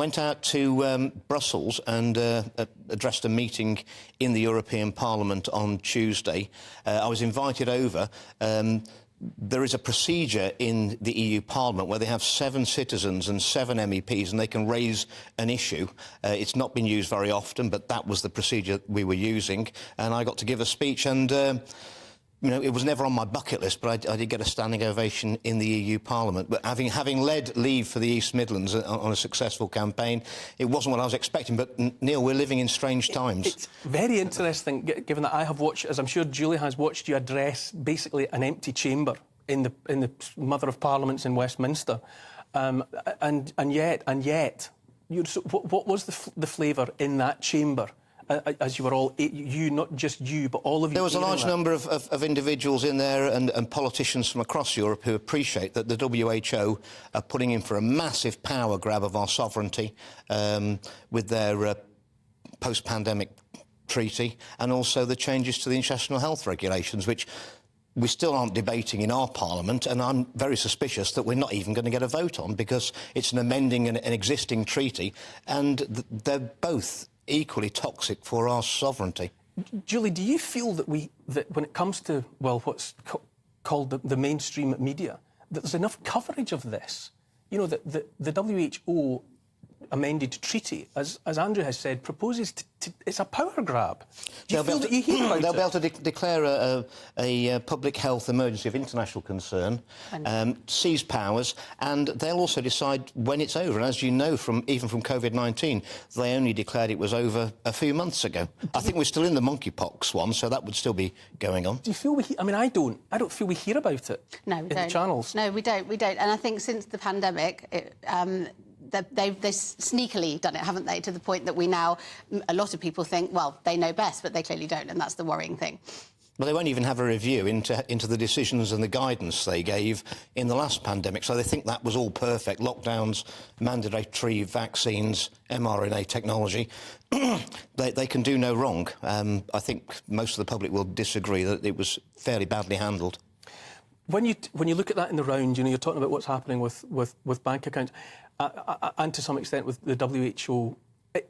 went out to Brussels and addressed a meeting in the European Parliament on Tuesday. I was invited over. There is a procedure in the EU Parliament where they have 7 citizens and 7 MEPs and they can raise an issue. It's not been used very often, but that was the procedure we were using. And I got to give a speech and, you know, it was never on my bucket list, but I did get a standing ovation in the EU Parliament. But having led Leave for the East Midlands on a successful campaign, it wasn't what I was expecting. But, Neil, we're living in strange times. It's very interesting, given that I have watched, as I'm sure Julie has, watched you address basically an empty chamber in the Mother of Parliaments in Westminster. And yet, what was the flavour in that chamber? As you were all, you, not just you, but all of you... There was a large number of individuals in there and politicians from across Europe who appreciate that the WHO are putting in for a massive power grab of our sovereignty with their post-pandemic treaty and also the changes to the international health regulations, which we still aren't debating in our Parliament, and I'm very suspicious that we're not even going to get a vote on because it's an amending an existing treaty, and they're both equally toxic for our sovereignty. Julie, do you feel that when it comes to, well, what's called the mainstream media, that there's enough coverage of this? You know, that the WHO amended treaty, as Andrew has said, proposes it's a power grab. Do you feel that you hear about it? They'll be able to declare a public health emergency of international concern, seize powers, and they'll also decide when it's over. And as you know, even from COVID-19, they only declared it was over a few months ago. I think we're still in the monkeypox one, so that would still be going on. Do you feel I mean, I don't feel we hear about it. No, we don't. In the channels. No, we don't. And I think since the pandemic, they've sneakily done it, haven't they, to the point that we now, a lot of people think, well, they know best, but they clearly don't, and that's the worrying thing. Well, they won't even have a review into the decisions and the guidance they gave in the last pandemic, so they think that was all perfect. Lockdowns, mandatory vaccines, mRNA technology. They can do no wrong. I think most of the public will disagree that it was fairly badly handled. When you look at that in the round, you know, you're talking about what's happening with bank accounts, and to some extent with the WHO.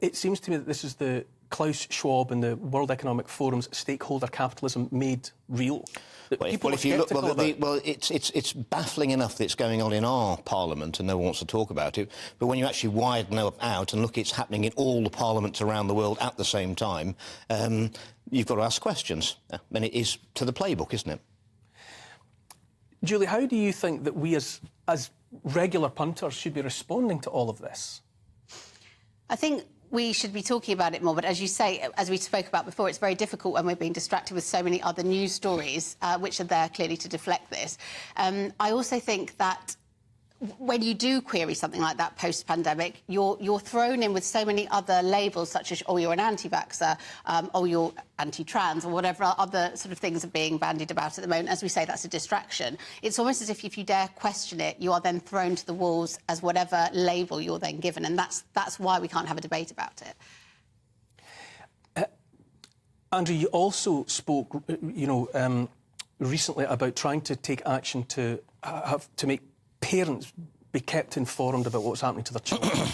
It seems to me that this is the Klaus Schwab and the World Economic Forum's stakeholder capitalism made real. It's baffling enough that it's going on in our Parliament and no one wants to talk about it. But when you actually widen out and look, it's happening in all the parliaments around the world at the same time. You've got to ask questions, and it is to the playbook, isn't it? Julie, how do you think that we as regular punters should be responding to all of this? I think we should be talking about it more, but as you say, as we spoke about before, it's very difficult when we're being distracted with so many other news stories, which are there clearly to deflect this. I also think that when you do query something like that post-pandemic, you're thrown in with so many other labels, such as, oh, you're an anti-vaxxer, oh, you're anti-trans, or whatever other sort of things are being bandied about at the moment. As we say, that's a distraction. It's almost as if you dare question it, you are then thrown to the wolves as whatever label you're then given, and that's why we can't have a debate about it. Andrew, you also spoke, recently about trying to take action to make parents be kept informed about what's happening to their children.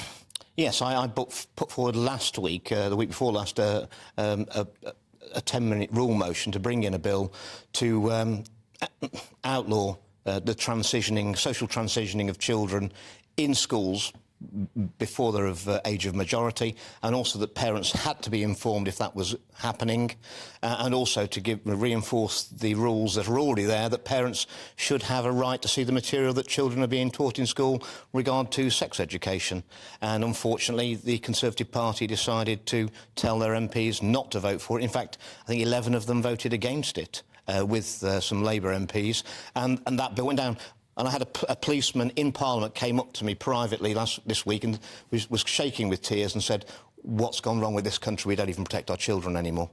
Yes, I put forward last week, the week before last, a 10-minute rule motion to bring in a bill to outlaw the social transitioning of children in schools before they're of age of majority, and also that parents had to be informed if that was happening, and also to reinforce the rules that are already there, that parents should have a right to see the material that children are being taught in school regard to sex education. And unfortunately, the Conservative Party decided to tell their MPs not to vote for it. In fact, I think 11 of them voted against it, with some Labour MPs, and that bill went down. And I had a policeman in Parliament came up to me privately this week and was shaking with tears and said, what's gone wrong with this country? We don't even protect our children anymore.